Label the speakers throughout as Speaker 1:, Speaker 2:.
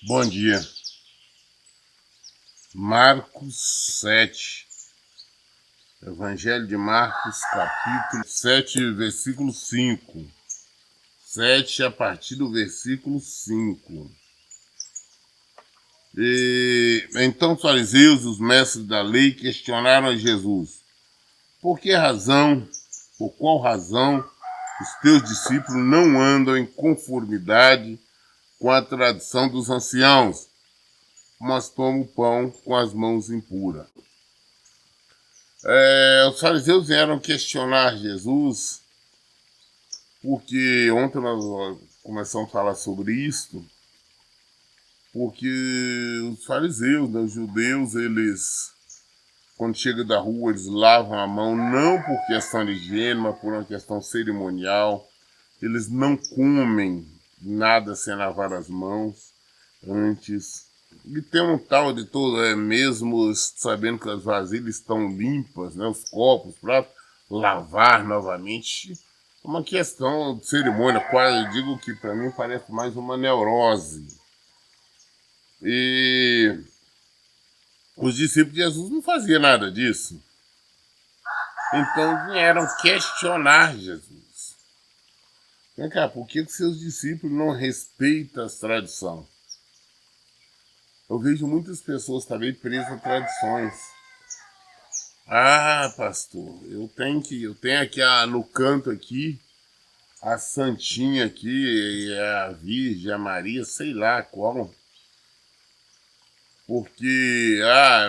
Speaker 1: Bom dia. Marcos 7. Evangelho de Marcos, capítulo 7, versículo 5. 7 a partir do versículo 5. Então os fariseus, os mestres da lei, questionaram a Jesus. Por qual razão os teus discípulos não andam em conformidade com a tradição dos anciãos, mas tomam o pão com as mãos impuras? Os fariseus vieram questionar Jesus, porque ontem nós começamos a falar sobre isso, porque os fariseus, os judeus, eles, quando chegam da rua, eles lavam a mão, não por questão de higiene, mas por uma questão cerimonial. Eles não comem nada sem lavar as mãos antes. E tem um tal de todo, mesmo sabendo que as vasilhas estão limpas, né, os copos, pratos, lavar novamente. É uma questão de cerimônia, quase eu digo que para mim parece mais uma neurose. E os discípulos de Jesus não faziam nada disso. Então vieram questionar Jesus. Vem cá, por que seus discípulos não respeitam as tradições? Eu vejo muitas pessoas também presas a tradições. Ah, pastor, eu tenho aqui no canto aqui, a Santinha aqui, a Virgem, a Maria, sei lá qual. Porque,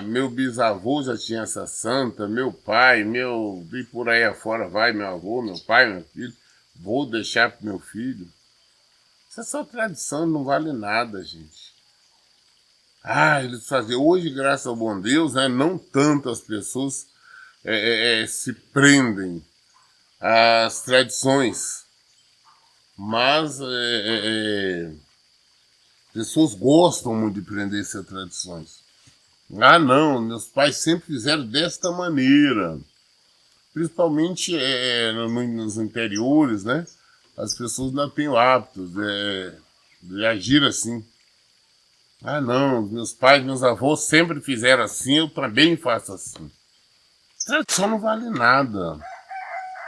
Speaker 1: meu bisavô já tinha essa santa, meu pai, e por aí afora vai meu avô, meu pai, meu filho, vou deixar pro meu filho. Isso é só tradição, não vale nada, gente. Eles faziam. Hoje, graças ao bom Deus, né, não tantas pessoas se prendem às tradições, mas pessoas gostam muito de prender-se a tradições. Não, meus pais sempre fizeram desta maneira. Principalmente nos interiores, né? As pessoas não têm o hábito de agir assim. Não, meus pais, meus avós sempre fizeram assim, eu também faço assim. Tradição não vale nada.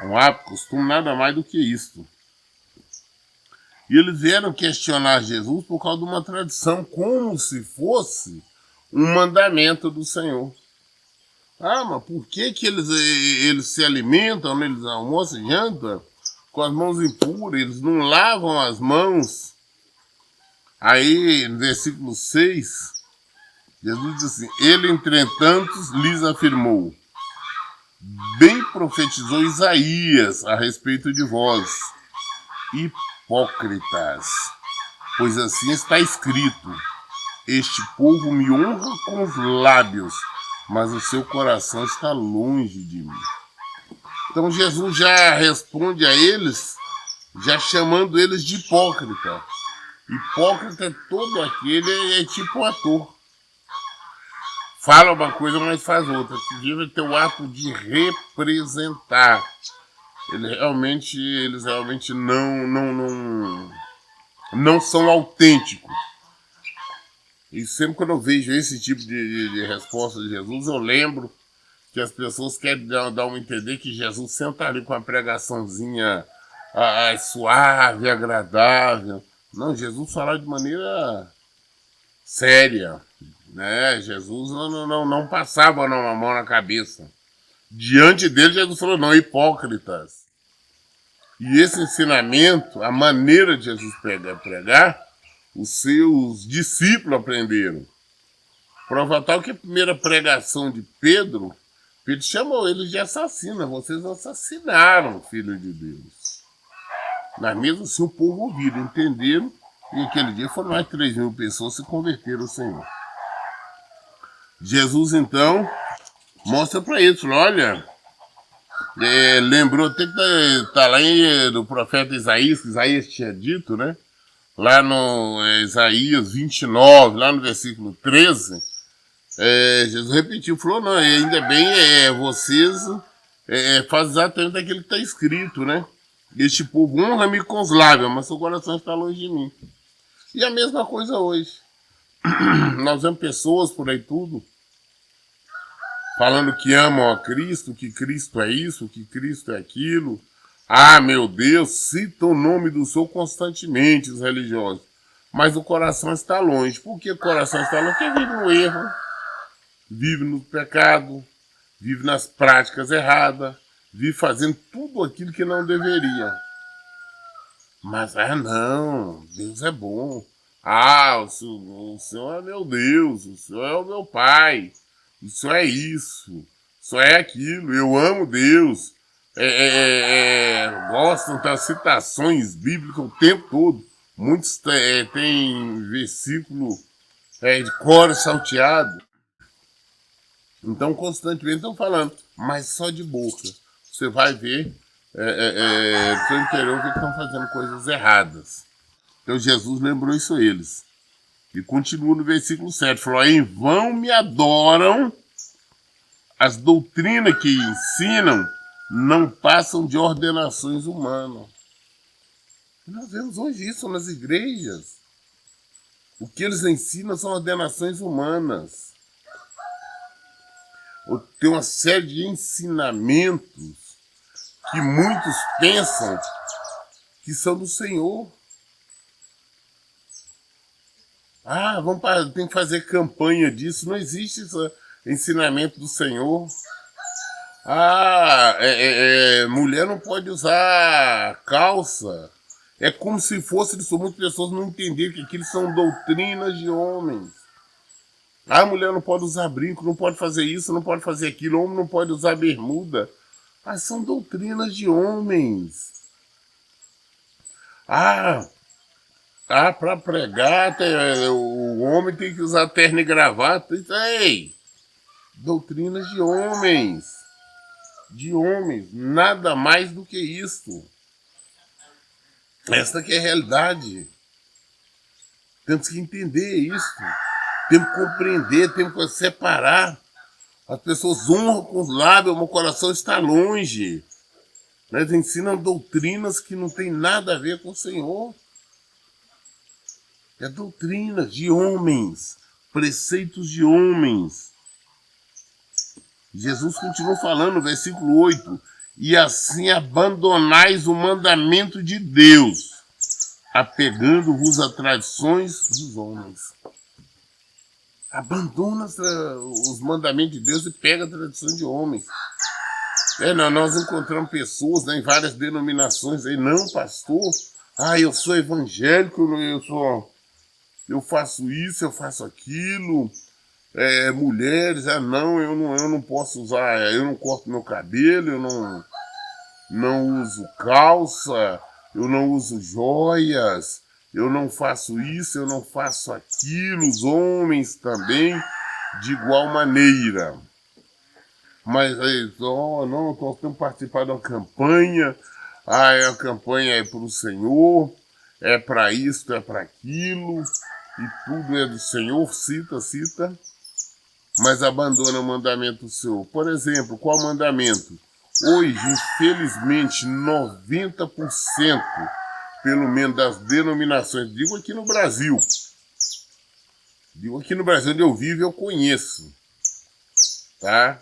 Speaker 1: Um hábito, costume, nada mais do que isso. E eles vieram questionar Jesus por causa de uma tradição, como se fosse um mandamento do Senhor. Mas por que eles se alimentam, eles almoçam e jantam com as mãos impuras, eles não lavam as mãos? Aí, no versículo 6, Jesus diz assim: ele, entretanto, lhes afirmou: bem profetizou Isaías a respeito de vós, hipócritas, pois assim está escrito: este povo me honra com os lábios, mas o seu coração está longe de mim. Então Jesus já responde a eles, já chamando eles de hipócrita. Hipócrita é todo aquele, tipo um ator. Fala uma coisa, mas faz outra. Que deve ter o ato de representar. Eles realmente não são autênticos. E sempre quando eu vejo esse tipo de resposta de Jesus, eu lembro que as pessoas querem dar um entender que Jesus senta ali com a pregaçãozinha suave, agradável. Não, Jesus fala de maneira séria, né? Jesus não passava uma mão na cabeça. Diante dele, Jesus falou: não, hipócritas. E esse ensinamento, a maneira de Jesus pregar, os seus discípulos aprenderam. Prova tal que a primeira pregação de Pedro chamou eles de assassino. Vocês assassinaram o Filho de Deus. Mas mesmo assim o povo ouviram, entenderam, e aquele dia foram mais de 3.000 pessoas se converteram ao Senhor. Jesus então mostra para eles, olha, lembrou até que está lá no profeta Isaías, que Isaías tinha dito, né? Lá no Isaías 29, lá no versículo 13, Jesus repetiu, falou: não, ainda bem, vocês fazem exatamente aquilo que está escrito, né? Este povo honra-me com os lábios, mas seu coração está longe de mim. E a mesma coisa hoje. Nós vemos pessoas por aí tudo falando que amam a Cristo, que Cristo é isso, que Cristo é aquilo. Ah, meu Deus, citam o nome do Senhor constantemente, os religiosos. Mas o coração está longe. Por que o coração está longe? Porque vive no erro, vive no pecado, vive nas práticas erradas, vive fazendo tudo aquilo que não deveria. Mas, não, Deus é bom. O Senhor é meu Deus, o Senhor é o meu Pai, o Senhor é isso, o Senhor é aquilo, eu amo Deus. Gostam das citações bíblicas o tempo todo. Muitos têm versículo de cor salteado. Então, constantemente estão falando, mas só de boca. Você vai ver, no seu interior, que estão fazendo coisas erradas. Então, Jesus lembrou isso a eles. E continua no versículo 7. Falou, em vão me adoram, as doutrinas que ensinam não passam de ordenações humanas. E nós vemos hoje isso nas igrejas. O que eles ensinam são ordenações humanas. Tem uma série de ensinamentos que muitos pensam que são do Senhor. Tem que fazer campanha disso. Não existe esse ensinamento do Senhor. Mulher não pode usar calça. É como se fosse, muitas pessoas não entenderem que aquilo são doutrinas de homens. A mulher não pode usar brinco, não pode fazer isso, não pode fazer aquilo, o homem não pode usar bermuda. São doutrinas de homens. Para pregar, o homem tem que usar terno e gravata. Ei, doutrinas de homens. De homens, nada mais do que isso. Esta que é a realidade. Temos que entender isso. Temos que compreender, temos que separar. As pessoas honram com os lábios, mas o coração está longe. Eles ensinam doutrinas que não tem nada a ver com o Senhor. É doutrina de homens, preceitos de homens. Jesus continua falando no versículo 8, e assim abandonais o mandamento de Deus, apegando-vos a tradições dos homens. Abandona os mandamentos de Deus e pega a tradição de homens. Nós encontramos pessoas em várias denominações aí, não, pastor, eu sou evangélico, eu faço isso, eu faço aquilo. Mulheres, eu não posso usar, eu não corto meu cabelo, eu não uso calça, eu não uso joias, eu não faço isso, eu não faço aquilo, os homens também de igual maneira. Mas nós temos participado de uma campanha, a campanha é para o Senhor, é para isso, é para aquilo, e tudo é do Senhor, cita, mas abandona o mandamento do Senhor. Por exemplo, qual mandamento? Hoje, infelizmente, 90%, pelo menos das denominações, digo aqui no Brasil, onde eu vivo, eu conheço, tá?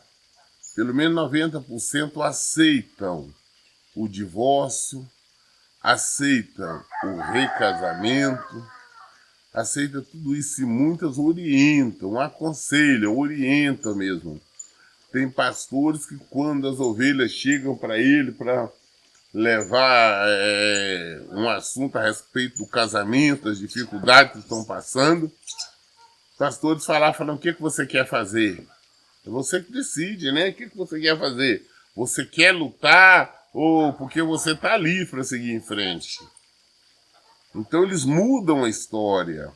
Speaker 1: Pelo menos 90% aceitam o divórcio, aceitam o recasamento, aceita tudo isso e muitas orientam, aconselham, orientam mesmo. Tem pastores que quando as ovelhas chegam para ele para levar um assunto a respeito do casamento, das dificuldades que estão passando, os pastores falam, o que você quer fazer? É você que decide, né? O que você quer fazer? Você quer lutar ou porque você está ali para seguir em frente? Então eles mudam a história.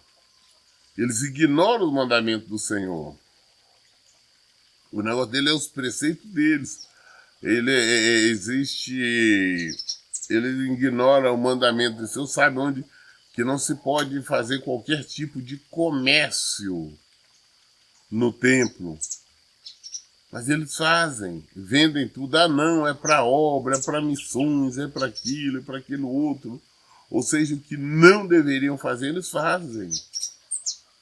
Speaker 1: Eles ignoram os mandamentos do Senhor. O negócio dele é os preceitos deles. Eles ignoram o mandamento do Senhor. Sabe onde? Que não se pode fazer qualquer tipo de comércio no templo. Mas eles fazem, vendem tudo. Não, é para obra, é para missões, é para aquilo, é para aquilo outro. Ou seja, o que não deveriam fazer, eles fazem.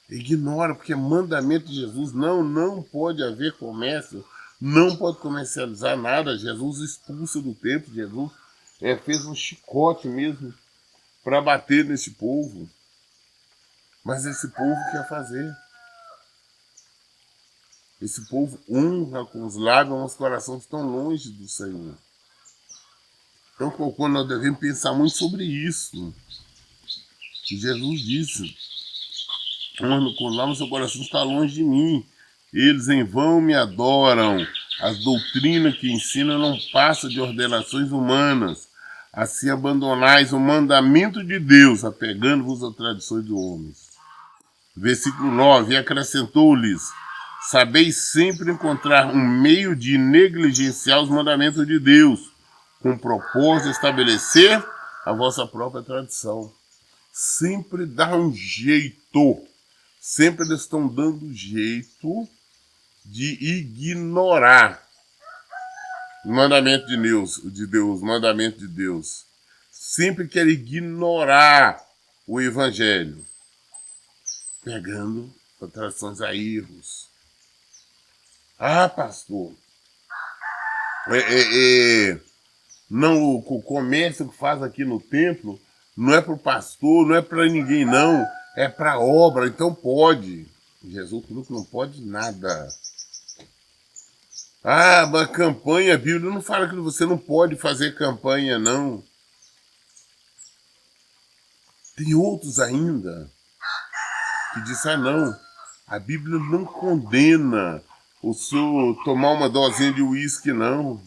Speaker 1: Ignora, porque é mandamento de Jesus. Não pode haver comércio, não pode comercializar nada. Jesus expulsa do templo, Jesus fez um chicote mesmo para bater nesse povo. Mas esse povo quer fazer. Esse povo honra com os lábios, mas os corações estão longe do Senhor. Então, quando nós devemos pensar muito sobre isso, que Jesus disse: honra com os lábios, seu coração está longe de mim. Eles em vão me adoram. As doutrinas que ensinam não passam de ordenações humanas. Assim abandonais o mandamento de Deus, apegando-vos às tradições de homens. Versículo 9, e acrescentou-lhes: sabeis sempre encontrar um meio de negligenciar os mandamentos de Deus, com o propósito de estabelecer a vossa própria tradição. Sempre dá um jeito. Sempre eles estão dando jeito de ignorar o mandamento de Deus, o mandamento de Deus. Sempre quer ignorar o evangelho, pegando tradições a erros. Ah, pastor, não, o comércio que faz aqui no templo não é para o pastor, não é para ninguém, não. É para a obra, então pode. Jesus falou que não pode nada. Ah, mas campanha, a Bíblia não fala que você não pode fazer campanha, não. Tem outros ainda que dizem: ah, não, a Bíblia não condena o senhor tomar uma dosinha de uísque, não.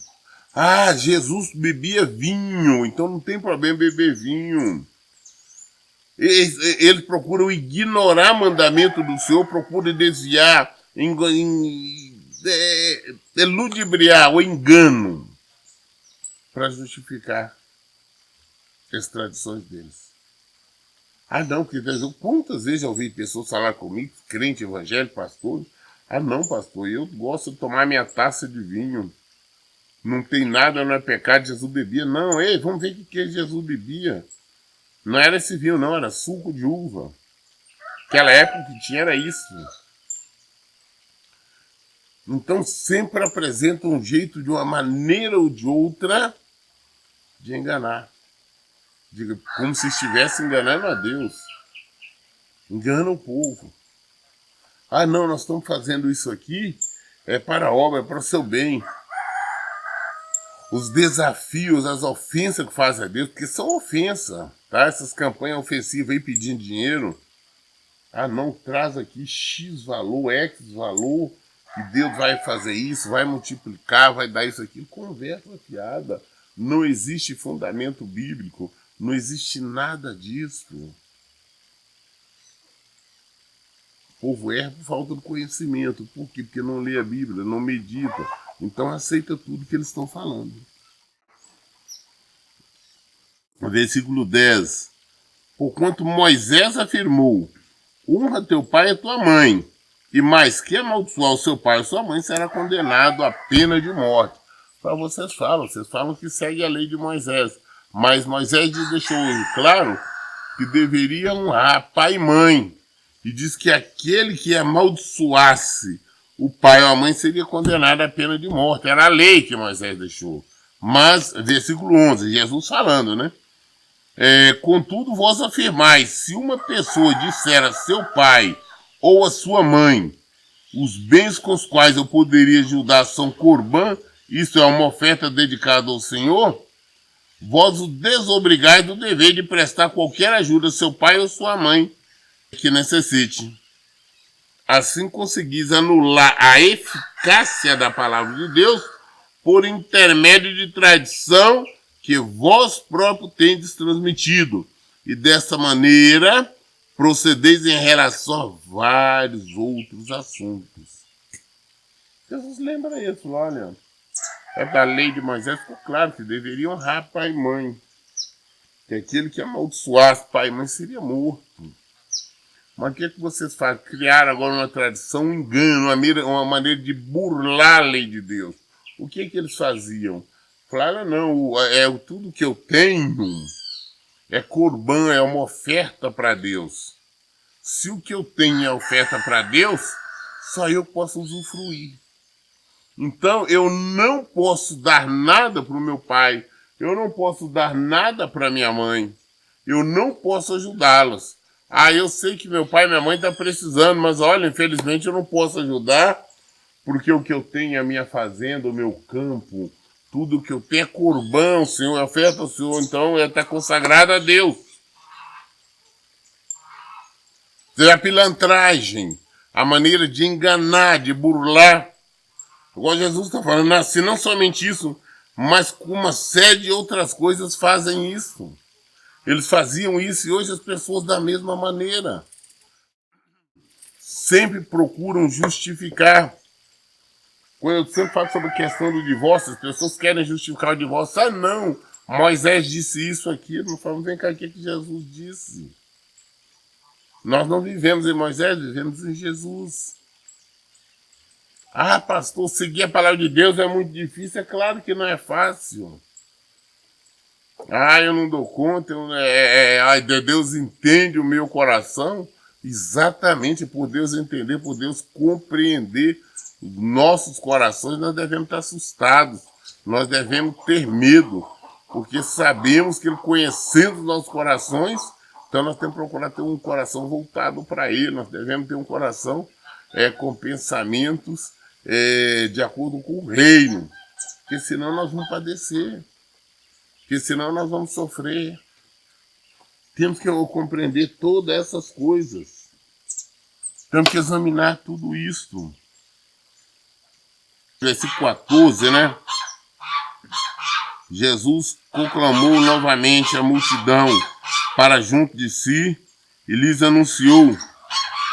Speaker 1: Ah, Jesus bebia vinho, então não tem problema beber vinho. Eles procuram ignorar o mandamento do Senhor, procuram desviar, ludibriar o engano para justificar as tradições deles. Ah, não, porque quantas vezes eu ouvi pessoas falar comigo, crente, evangélico, pastor? Ah, não, pastor, eu gosto de tomar minha taça de vinho. Não tem nada, não é pecado, Jesus bebia. Não, vamos ver o que Jesus bebia. Não era esse vinho, não, era suco de uva. Aquela época que tinha era isso. Então sempre apresenta um jeito, de uma maneira ou de outra, de enganar. Como se estivesse enganando a Deus. Engana o povo. Ah, não, nós estamos fazendo isso aqui, é para a obra, é para o seu bem. Os desafios, as ofensas que fazem a Deus, porque são ofensas, tá? Essas campanhas ofensivas aí pedindo dinheiro. Ah, não, traz aqui X valor, X valor, que Deus vai fazer isso, vai multiplicar, vai dar isso aqui. Conversa fiada. Não existe fundamento bíblico, não existe nada disso. O povo erra por falta de conhecimento. Por quê? Porque não lê a Bíblia, não medita. Então aceita tudo que eles estão falando. Versículo 10. Porquanto Moisés afirmou: honra teu pai e tua mãe, e mais que amaldiçoar o seu pai e sua mãe será condenado à pena de morte. Para vocês falam que segue a lei de Moisés. Mas Moisés deixou claro que deveria honrar pai e mãe. E diz que aquele que amaldiçoasse o pai ou a mãe seria condenado à pena de morte. Era a lei que Moisés deixou. Mas, versículo 11, Jesus falando, né? Contudo, vós afirmais: se uma pessoa disser a seu pai ou a sua mãe, os bens com os quais eu poderia ajudar são corbã, isso é uma oferta dedicada ao Senhor, vós o desobrigais do dever de prestar qualquer ajuda a seu pai ou sua mãe que necessite. Assim conseguis anular a eficácia da palavra de Deus por intermédio de tradição que vós próprios tendes transmitido. E dessa maneira procedeis em relação a vários outros assuntos. Jesus lembra isso, olha. Da lei de Moisés ficou claro que deveriam honrar pai e mãe. Que aquele que amaldiçoasse pai e mãe seria morto. Mas o que vocês fazem? Criaram agora uma tradição, um engano, uma maneira de burlar a lei de Deus. O que eles faziam? Falaram: não, tudo que eu tenho é corbã, é uma oferta para Deus. Se o que eu tenho é oferta para Deus, só eu posso usufruir. Então, eu não posso dar nada para o meu pai, eu não posso dar nada para minha mãe, eu não posso ajudá-las. Ah, eu sei que meu pai e minha mãe estão precisando, mas olha, infelizmente eu não posso ajudar, porque o que eu tenho é a minha fazenda, o meu campo, tudo que eu tenho é corbão, Senhor, é oferta ao Senhor, então está consagrado a Deus. É a pilantragem, a maneira de enganar, de burlar. Igual Jesus está falando, assim, não somente isso, mas com uma série de outras coisas fazem isso. Eles faziam isso e hoje as pessoas da mesma maneira. Sempre procuram justificar. Quando eu sempre falo sobre a questão do divórcio, as pessoas querem justificar o divórcio. Ah, não, Moisés disse isso aqui. Não falamos, vem cá, o que Jesus disse? Nós não vivemos em Moisés, vivemos em Jesus. Ah, pastor, seguir a palavra de Deus é muito difícil. É claro que não é fácil. Ah, eu não dou conta. Deus entende o meu coração. Exatamente por Deus entender, por Deus compreender nossos corações, nós devemos estar assustados. Nós devemos ter medo. Porque sabemos que Ele, conhecendo os nossos corações, então nós temos que procurar ter um coração voltado para Ele. Nós devemos ter um coração com pensamentos de acordo com o reino, porque senão nós vamos padecer, porque senão nós vamos sofrer. Temos que compreender todas essas coisas, temos que examinar tudo isso. Versículo 14, né? Jesus conclamou novamente a multidão para junto de si e lhes anunciou: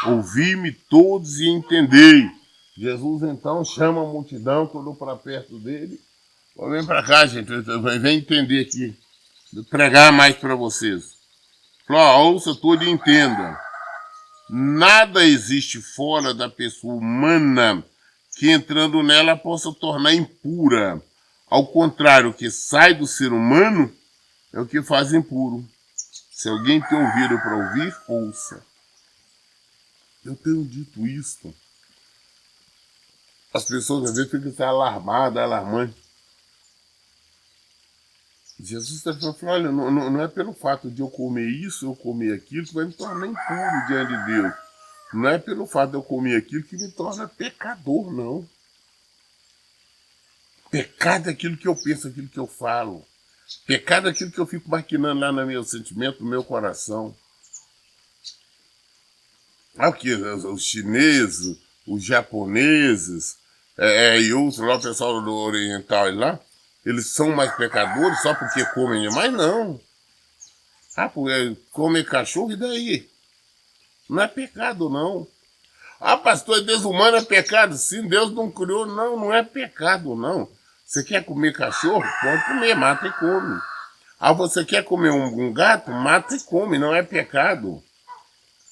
Speaker 1: ouvi-me todos e entendei. Jesus então chama a multidão, tudo para perto dele. Vem para cá, gente, vem entender aqui. Vou pregar mais para vocês. Falou, ouça tudo e entenda. Nada existe fora da pessoa humana que entrando nela possa tornar impura. Ao contrário, o que sai do ser humano é o que faz impuro. Se alguém tem ouvido para ouvir, ouça. Eu tenho dito isso. As pessoas às vezes ficam alarmadas, alarmantes. Jesus está falando, olha, não é pelo fato de eu comer isso ou comer aquilo que vai me tornar impuro diante de Deus. Não é pelo fato de eu comer aquilo que me torna pecador, não. Pecado é aquilo que eu penso, aquilo que eu falo. Pecado é aquilo que eu fico maquinando lá no meu sentimento, no meu coração. Ah, o que? Os chineses, os japoneses, e outros lá, o pessoal do oriental lá, eles são mais pecadores só porque comem demais? Não. Ah, comer cachorro, e daí? Não é pecado, não. Ah, pastor, desumano é pecado? Sim, Deus não criou. Não, não é pecado, não. Você quer comer cachorro? Pode comer, mata e come. Ah, você quer comer um gato? Mata e come, não é pecado.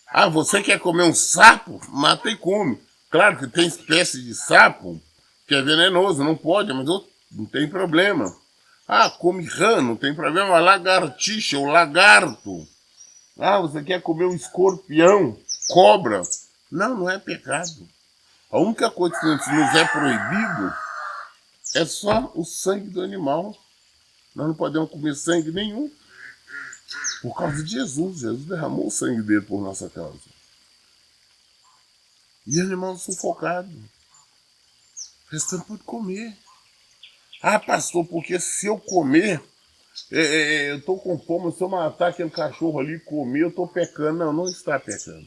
Speaker 1: Ah, você quer comer um sapo? Mata e come. Claro que tem espécie de sapo que é venenoso, não pode, mas não tem problema. Ah, come rã, não tem problema. Lagartixa, o lagarto. Ah, você quer comer um escorpião, cobra? Não, não é pecado. A única coisa que nos é proibido é só o sangue do animal. Nós não podemos comer sangue nenhum. Por causa de Jesus. Jesus derramou o sangue dele por nossa causa. E animal sufocado. O restante pode comer. Ah, pastor, porque se eu comer, eu estou com fome, se eu matar aquele cachorro ali e comer, eu estou pecando. Não, não está pecando.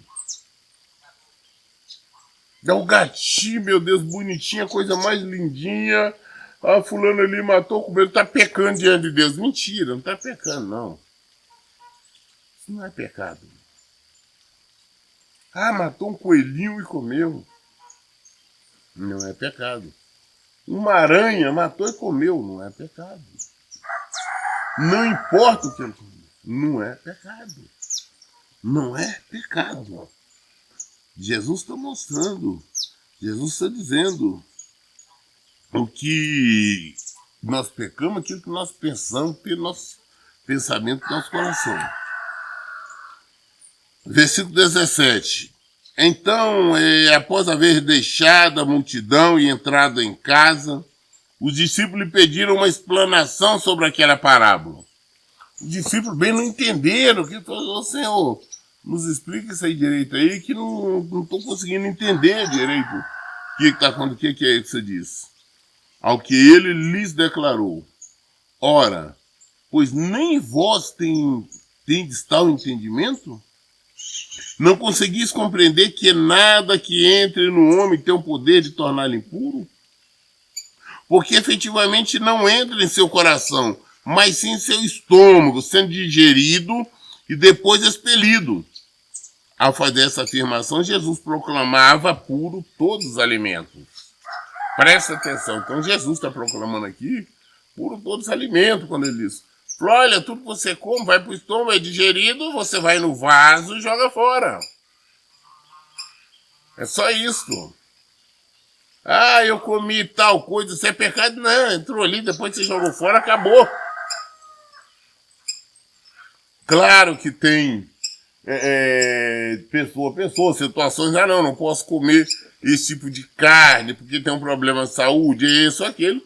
Speaker 1: É um gatinho, meu Deus, bonitinho, a coisa mais lindinha. Ah, fulano ali matou, comeu, está pecando diante de Deus. Mentira, não está pecando, não. Isso não é pecado. Ah, matou um coelhinho e comeu. Não é pecado. Uma aranha matou e comeu. Não é pecado. Não importa o que ele comeu. Não é pecado. Não é pecado. Jesus está mostrando. Jesus está dizendo o que nós pecamos, aquilo que nós pensamos pelo nosso pensamento, nosso coração. Versículo 17. Então, após haver deixado a multidão e entrado em casa, os discípulos lhe pediram uma explanação sobre aquela parábola. Os discípulos bem não entenderam. O Senhor, nos explica isso aí direito aí, que não estou conseguindo entender direito o que está acontecendo, o que é que você diz. Ao que ele lhes declarou: ora, pois nem vós tendes tal entendimento? Não conseguis compreender que nada que entre no homem tem o poder de torná-lo impuro? Porque efetivamente não entra em seu coração, mas sim em seu estômago, sendo digerido e depois expelido. Ao fazer essa afirmação, Jesus proclamava puro todos os alimentos. Presta atenção. Então Jesus está proclamando aqui puro todos os alimentos, quando ele diz: olha, tudo que você come vai para o estômago, é digerido, você vai no vaso e joga fora. É só isso. Ah, eu comi tal coisa, isso é pecado? Não, entrou ali, depois você jogou fora, acabou. Claro que tem situações, não posso comer esse tipo de carne, porque tem um problema de saúde, isso, aquilo.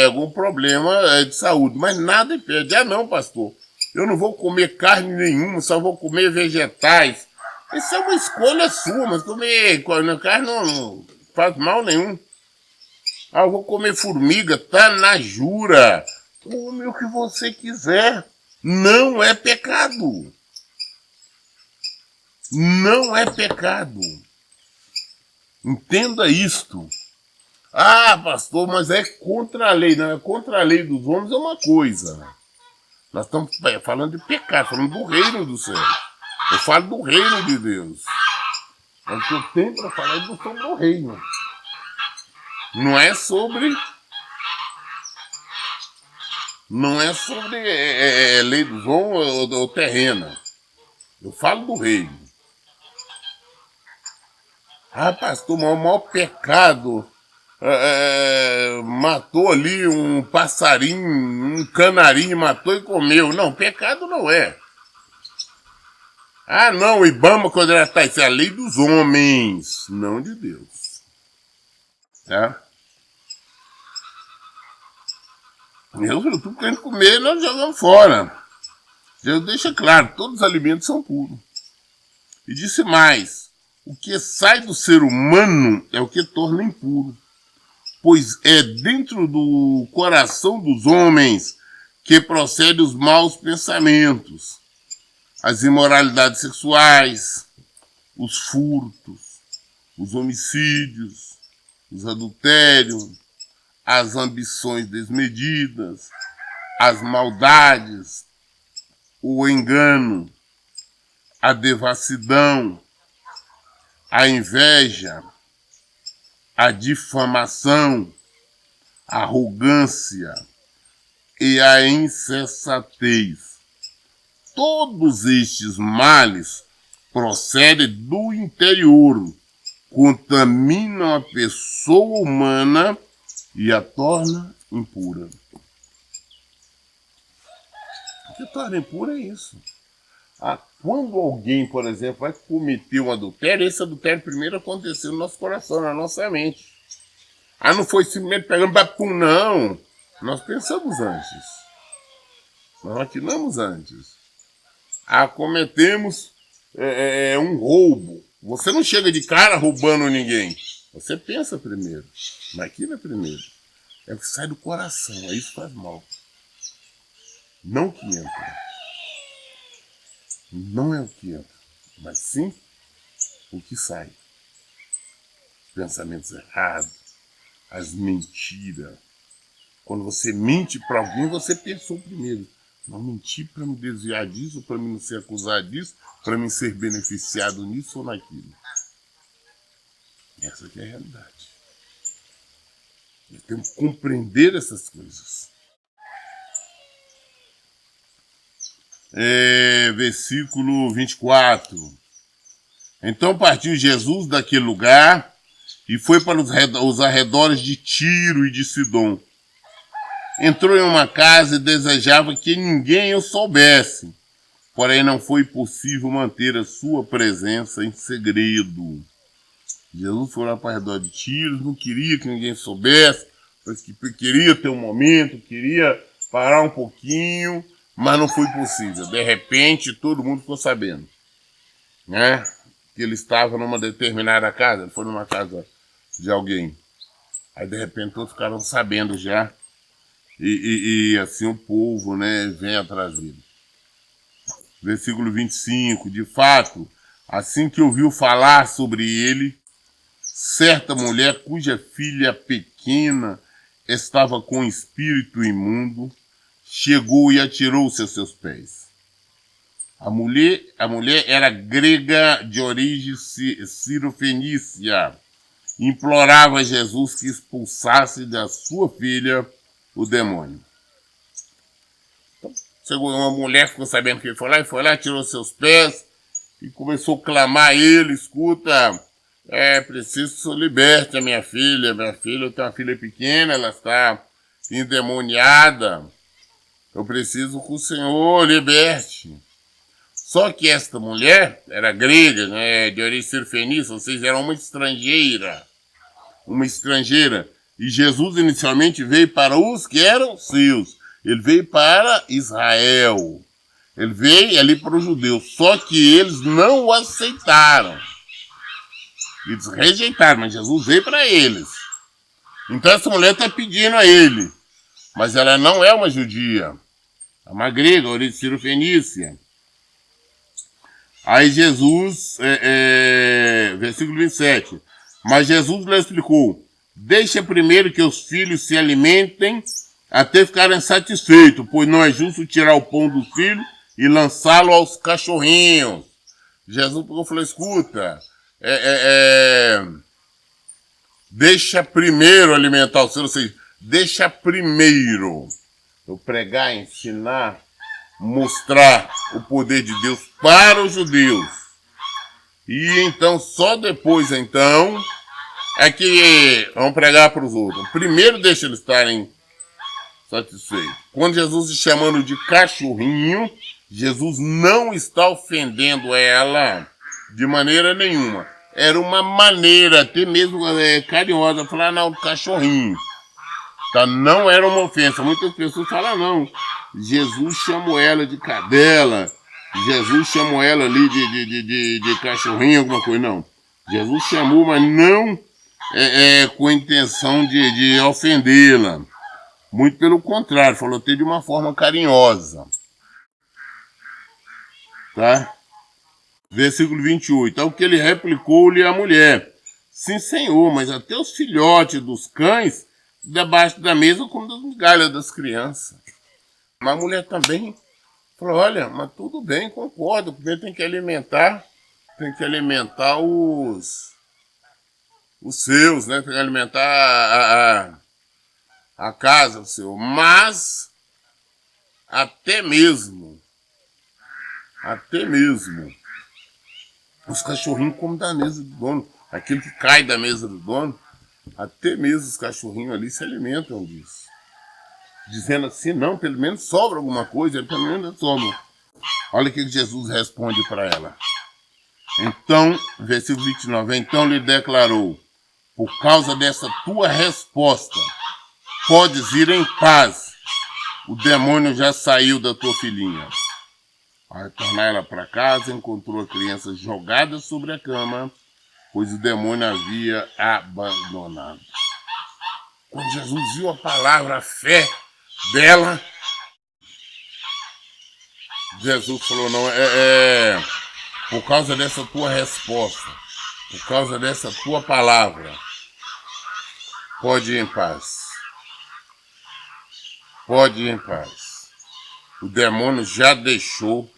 Speaker 1: Algum problema de saúde, mas nada impede. Não, pastor, eu não vou comer carne nenhuma, só vou comer vegetais. Isso é uma escolha sua, mas comer carne não faz mal nenhum. Eu vou comer formiga, tá na jura. Come o que você quiser. Não é pecado. Não é pecado. Entenda isto. Ah, pastor, mas é contra a lei. Não, é contra a lei dos homens é uma coisa. Nós estamos falando de pecado, falando do reino do céu. Eu falo do reino de Deus. É o que eu tenho para falar sobre o reino. Não é sobre lei dos homens ou terrena. Eu falo do reino. Ah, pastor, o maior pecado... matou ali um passarinho, um canarinho, matou e comeu. Não, pecado não é. Ah, não, o Ibama, quando ela está, isso é a lei dos homens, não de Deus. Tá? Eu estou querendo comer, nós jogamos fora. Deus deixa claro, todos os alimentos são puros. E disse mais: o que sai do ser humano é o que torna impuro. Pois é dentro do coração dos homens que procedem os maus pensamentos, as imoralidades sexuais, os furtos, os homicídios, os adultérios, as ambições desmedidas, as maldades, o engano, a devassidão, a inveja, a difamação, a arrogância e a insensatez. Todos estes males procedem do interior, contaminam a pessoa humana e a torna impura. O que torna impura é isso. Quando alguém, por exemplo, vai cometer um adultério, esse adultério primeiro aconteceu no nosso coração, na nossa mente. Não foi simplesmente pegando papum, não. Nós pensamos antes. Nós maquinamos antes. Cometemos um roubo. Você não chega de cara roubando ninguém. Você pensa primeiro. Maquina primeiro. É o que sai do coração. Aí isso faz mal. Não que entra. Não é o que entra, mas sim o que sai. Os pensamentos errados, as mentiras. Quando você mente para alguém, você pensou primeiro: não mentir para me desviar disso, para mim não ser acusado disso, para mim ser beneficiado nisso ou naquilo. Essa aqui é a realidade. Eu tenho que compreender essas coisas. Versículo 24. Então partiu Jesus daquele lugar e foi para os arredores de Tiro e de Sidom. Entrou em uma casa e desejava que ninguém o soubesse, porém não foi possível manter a sua presença em segredo. Jesus foi lá para o redor de Tiro, não queria que ninguém soubesse, mas que queria ter um momento, queria parar um pouquinho, mas não foi possível. De repente, todo mundo ficou sabendo, né? Que ele estava numa determinada casa, ele foi numa casa de alguém. Aí, de repente, todos ficaram sabendo já. E assim o povo, né, vem atrás dele. Versículo 25. De fato, assim que ouviu falar sobre ele, certa mulher cuja filha pequena estava com espírito imundo, chegou e atirou-se a seus pés. A mulher era grega de origem cirofenícia. Implorava a Jesus que expulsasse da sua filha o demônio. Então, chegou uma mulher, ficou sabendo que ele foi lá, tirou seus pés e começou a clamar a ele: escuta, preciso que o senhor liberte a minha filha. Minha filha, eu tenho uma filha pequena, ela está endemoniada. Eu preciso que o senhor liberte. Só que esta mulher era grega, né, de origem cirofenícia, ou seja, era uma estrangeira. E Jesus inicialmente veio para os que eram seus. Ele veio para Israel. Ele veio ali para os judeus. Só que eles não o aceitaram. Eles rejeitaram, mas Jesus veio para eles. Então essa mulher está pedindo a ele. Mas ela não é uma judia. É uma grega, origem cirofenícia. Aí Jesus, versículo 27. Mas Jesus lhe explicou: deixa primeiro que os filhos se alimentem até ficarem satisfeitos, pois não é justo tirar o pão do filho e lançá-lo aos cachorrinhos. Jesus falou: escuta, deixa primeiro alimentar os filhos, ou seja, deixa primeiro eu pregar, ensinar, mostrar o poder de Deus para os judeus. E então, só depois, então, é que vamos pregar para os outros. Primeiro deixa eles estarem satisfeitos. Quando Jesus está chamando de cachorrinho, Jesus não está ofendendo ela de maneira nenhuma. Era uma maneira, até mesmo carinhosa, falar: não, cachorrinho. Tá? Não era uma ofensa. Muitas pessoas falam: não, Jesus chamou ela de cadela, Jesus chamou ela ali de cachorrinho, alguma coisa. Não. Jesus chamou, mas não com a intenção de ofendê-la. Muito pelo contrário, falou até de uma forma carinhosa. Tá? Versículo 28. Ao que ele replicou-lhe a mulher: sim, Senhor, mas até os filhotes dos cães debaixo da mesa como das migalhas das crianças. Mas a mulher também falou: olha, mas tudo bem, concordo, primeiro tem que alimentar os seus, né? Tem que alimentar a casa do seu. Mas até mesmo os cachorrinhos comem da mesa do dono. Aquilo que cai da mesa do dono, até mesmo os cachorrinhos ali se alimentam disso. Dizendo assim: não, pelo menos sobra alguma coisa, pelo menos sobra. Olha o que Jesus responde para ela. Então, versículo 29, então lhe declarou: por causa dessa tua resposta, podes ir em paz, o demônio já saiu da tua filhinha. Ao retornar ela para casa, encontrou a criança jogada sobre a cama, pois o demônio havia abandonado. Quando Jesus viu a palavra, a fé dela, Jesus falou: não, por causa dessa tua resposta, por causa dessa tua palavra, pode ir em paz. Pode ir em paz. O demônio já deixou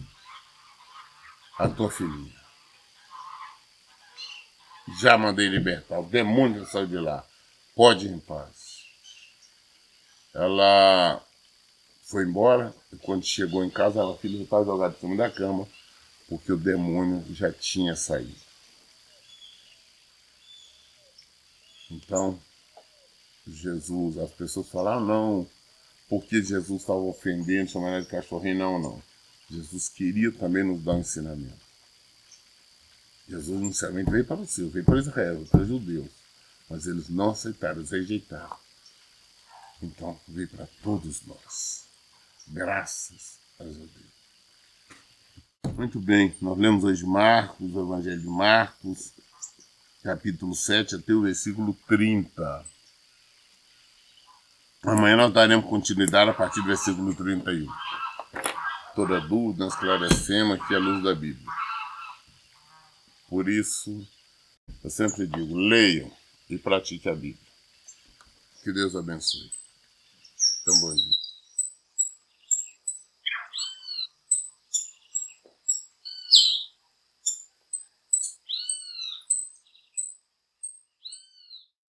Speaker 1: a tua filhinha. Já mandei libertar. O demônio já saiu de lá. Pode ir em paz. Ela foi embora e quando chegou em casa, a filha já estava jogada em cima da cama, porque o demônio já tinha saído. Então, Jesus, as pessoas falaram: não, porque Jesus estava ofendendo, chamando de cachorrinho. Não. Jesus queria também nos dar um ensinamento. Jesus inicialmente veio para o seu, veio para Israel, para os judeus. Mas eles não aceitaram, eles rejeitaram. Então veio para todos nós. Graças a Deus. Muito bem, nós lemos hoje Marcos, o Evangelho de Marcos, capítulo 7 até o versículo 30. Amanhã nós daremos continuidade a partir do versículo 31. Toda dúvida nós esclarecemos aqui à luz da Bíblia. Por isso, eu sempre digo, leiam e pratiquem a Bíblia. Que Deus abençoe. Então, bom dia.